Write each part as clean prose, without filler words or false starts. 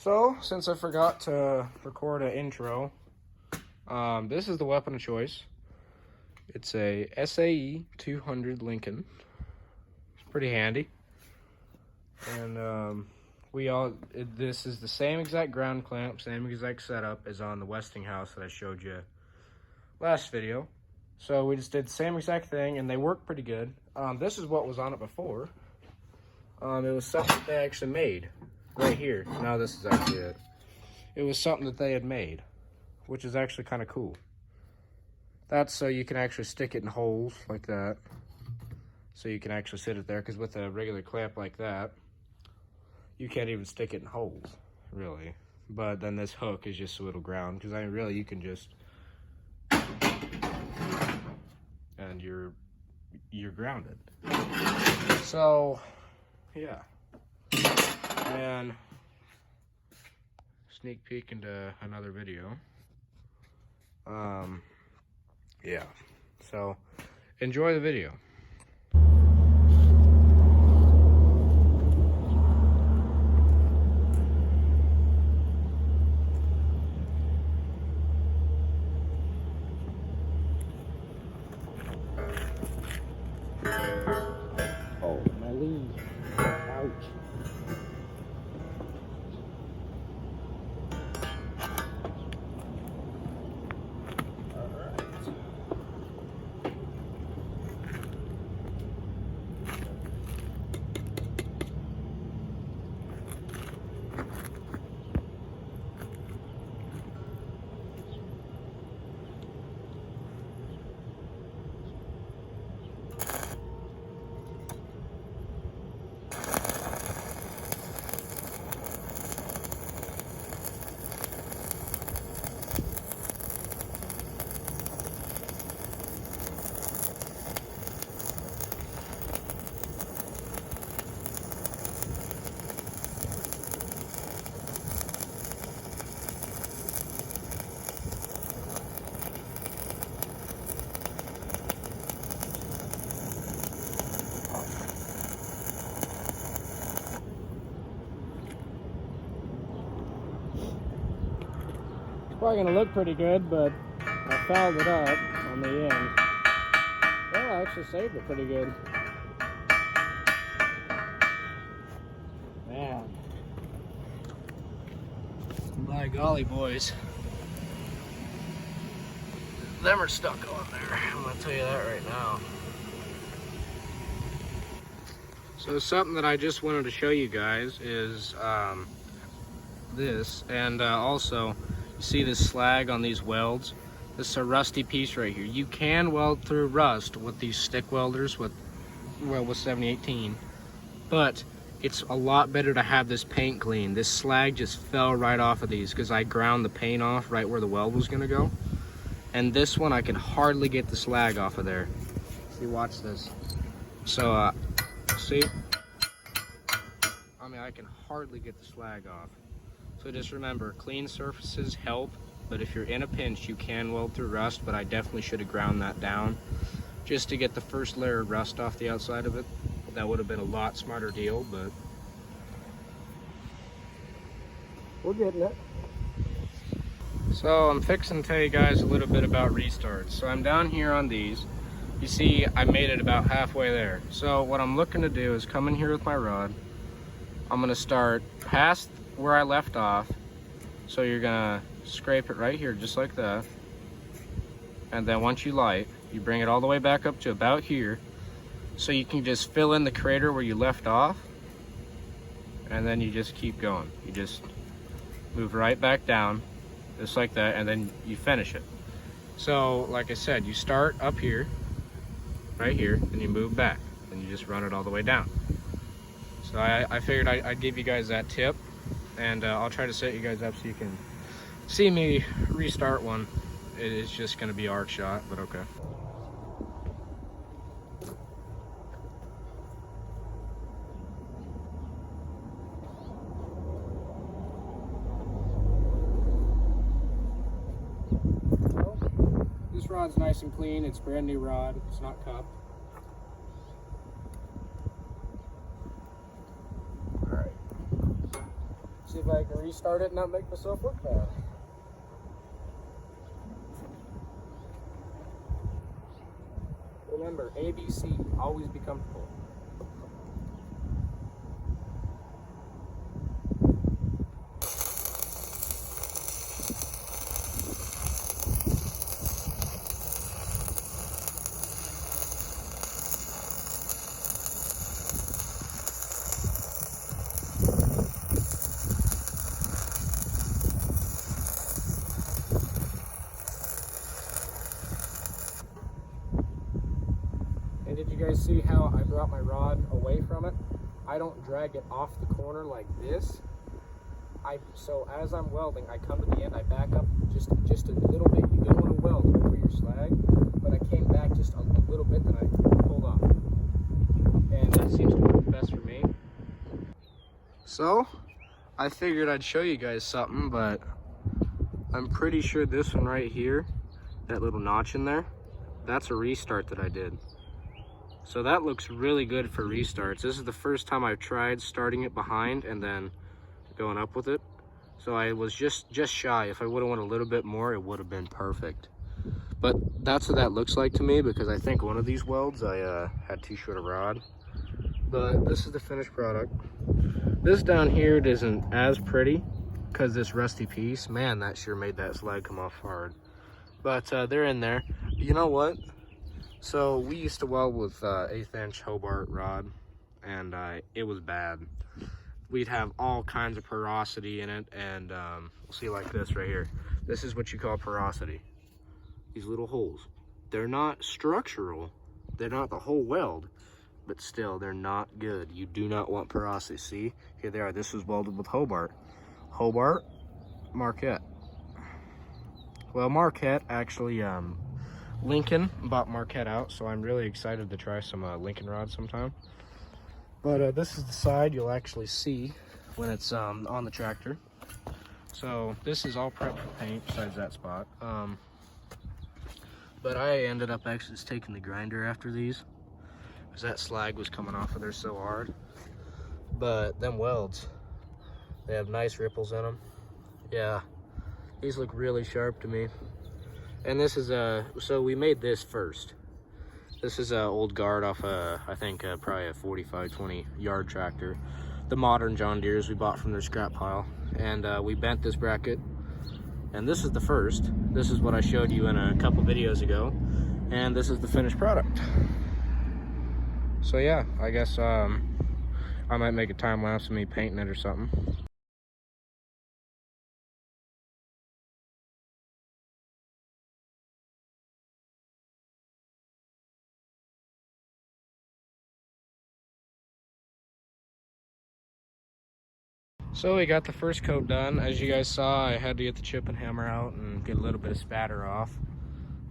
So, since I forgot to record an intro, this is the weapon of choice. It's a SAE 200 Lincoln. It's pretty handy. And this is the same exact ground clamp, same exact setup as on the Westinghouse that I showed you last video. So we just did the same exact thing, and they work pretty good. This is what was on it before. It was something that they actually made right here. Now this is actually it. It was something that they had made, which is actually kind of cool. That's so you can actually stick it in holes like that. So you can actually sit it there, because with a regular clamp like that, you can't even stick it in holes, really. But then this hook is just so it'll ground, because I mean, really, you can just, and you're grounded. So, yeah. And sneak peek into another video. Yeah. So, enjoy the video. Oh, my lean. Ouch. Probably gonna look pretty good, but I fouled it up on the end. Well, I actually saved it pretty good. Man. By golly, boys. Them are stuck on there. I'm gonna tell you that right now. So something that I just wanted to show you guys is this, and also, see this slag on these welds? This is a rusty piece right here. You can weld through rust with these stick welders with 7018, but it's a lot better to have this paint clean. This slag just fell right off of these because I ground the paint off right where the weld was gonna go. And this one, I can hardly get the slag off of there. See, watch this. So, see? I mean, I can hardly get the slag off. So just remember, clean surfaces help, but if you're in a pinch, you can weld through rust, but I definitely should have ground that down just to get the first layer of rust off the outside of it. That would have been a lot smarter deal, but we're getting it. So I'm fixing to tell you guys a little bit about restarts. So I'm down here on these. You see, I made it about halfway there. So what I'm looking to do is come in here with my rod. I'm gonna start past where I left off. So you're gonna scrape it right here, just like that. And then once you light, you bring it all the way back up to about here. So you can just fill in the crater where you left off. And then you just keep going. You just move right back down, just like that, and then you finish it. So, like I said, you start up here, right here, and you move back. And you just run it all the way down. So I figured I'd give you guys that tip. And I'll try to set you guys up so you can see me restart one. It's just going to be arc shot, but okay. Well, this rod's nice and clean. It's a brand new rod. It's not cupped. if I can restart it and not make myself look bad. Remember, ABC, always be comfortable. And did you guys see how I brought my rod away from it? I don't drag it off the corner like this. So as I'm welding, I come to the end, I back up just a little bit. You don't want to weld over your slag, but I came back just a little bit, then I pulled off. And that seems to work best for me. So, I figured I'd show you guys something, but I'm pretty sure this one right here, that little notch in there, that's a restart that I did. So that looks really good for restarts. This is the first time I've tried starting it behind and then going up with it. So I was just shy. If I would have went a little bit more, it would have been perfect. But that's what that looks like to me, because I think one of these welds I had too short a rod. But this is the finished product. This down here, it isn't as pretty because this rusty piece, man, that sure made that slag come off hard. But they're in there. You know what? So we used to weld with 1/8 inch Hobart rod, and it was bad. We'd have all kinds of porosity in it, and we'll see like this right here. This is what you call porosity. These little holes. They're not structural. They're not the whole weld, but still, they're not good. You do not want porosity. See, here they are. This was welded with Hobart. Hobart, Marquette. Well, Marquette actually, Lincoln bought Marquette out, so I'm really excited to try some Lincoln rods sometime. But this is the side you'll actually see when it's on the tractor. So this is all prepped for paint besides that spot. But I ended up actually just taking the grinder after these, because that slag was coming off of there so hard. But them welds, they have nice ripples in them. Yeah, these look really sharp to me. And this is so we made this first. This is an old guard off I think probably a 45-20 yard tractor. The modern John Deeres we bought from their scrap pile. And we bent this bracket. And this is the first. This is what I showed you in a couple videos ago. And this is the finished product. So yeah, I guess I might make a time lapse of me painting it or something. So we got the first coat done. As you guys saw, I had to get the chip and hammer out and get a little bit of spatter off.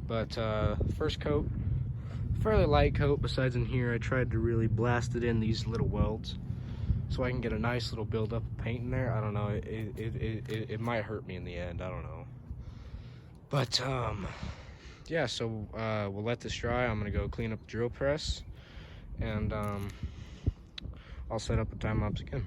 But first coat, fairly light coat. Besides in here, I tried to really blast it in these little welds so I can get a nice little buildup of paint in there. I don't know, it might hurt me in the end, I don't know. But yeah, so we'll let this dry. I'm gonna go clean up the drill press, and I'll set up a time lapse again.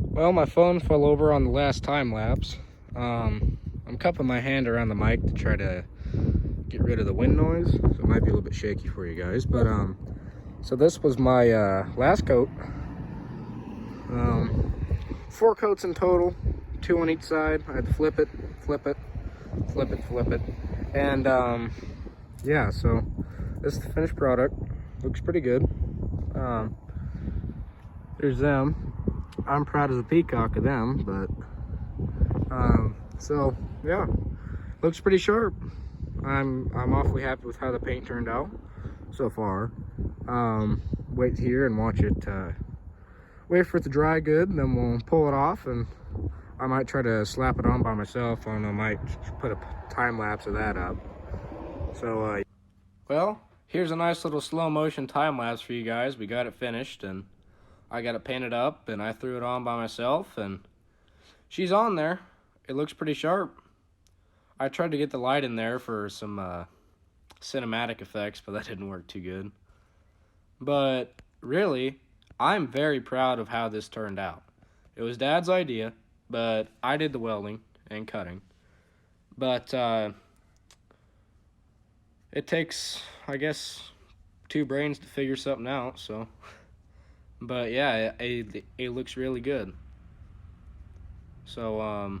Well, my phone fell over on the last time lapse. I'm cupping my hand around the mic to try to get rid of the wind noise, so it might be a little bit shaky for you guys. But so this was my last coat. 4 coats in total, 2 on each side. I had to flip it, flip it, flip it, flip it, and yeah. So this is the finished product. Looks pretty good. There's them. I'm proud as a peacock of them, but So yeah, looks pretty sharp. I'm awfully happy with how the paint turned out so far. Wait here and watch it, wait for it to dry good, and then we'll pull it off, and I might try to slap it on by myself, and I might put a time lapse of that up. So well, here's a nice little slow motion time lapse for you guys. We got it finished, and I got it painted up, and I threw it on by myself, and she's on there. It looks pretty sharp. I tried to get the light in there for some cinematic effects, but that didn't work too good. But really, I'm very proud of how this turned out. It was Dad's idea, but I did the welding and cutting. But it takes, I guess, 2 brains to figure something out, so. But yeah, it looks really good. So, yeah,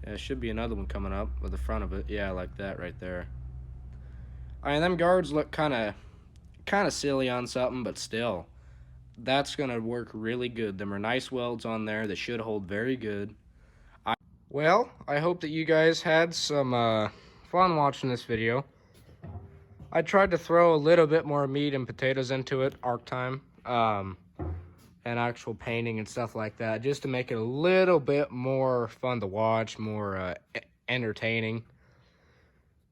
there should be another one coming up with the front of it. Yeah, like that right there. I mean, them guards look kind of silly on something, but still, that's gonna work really good. Them are nice welds on there that should hold very good. Well, I hope that you guys had some fun watching this video. I tried to throw a little bit more meat and potatoes into it, arc time, and actual painting and stuff like that, just to make it a little bit more fun to watch, more entertaining.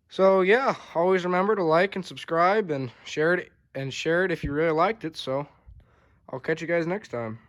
So yeah, always remember to like and subscribe and share it if you really liked it. So I'll catch you guys next time.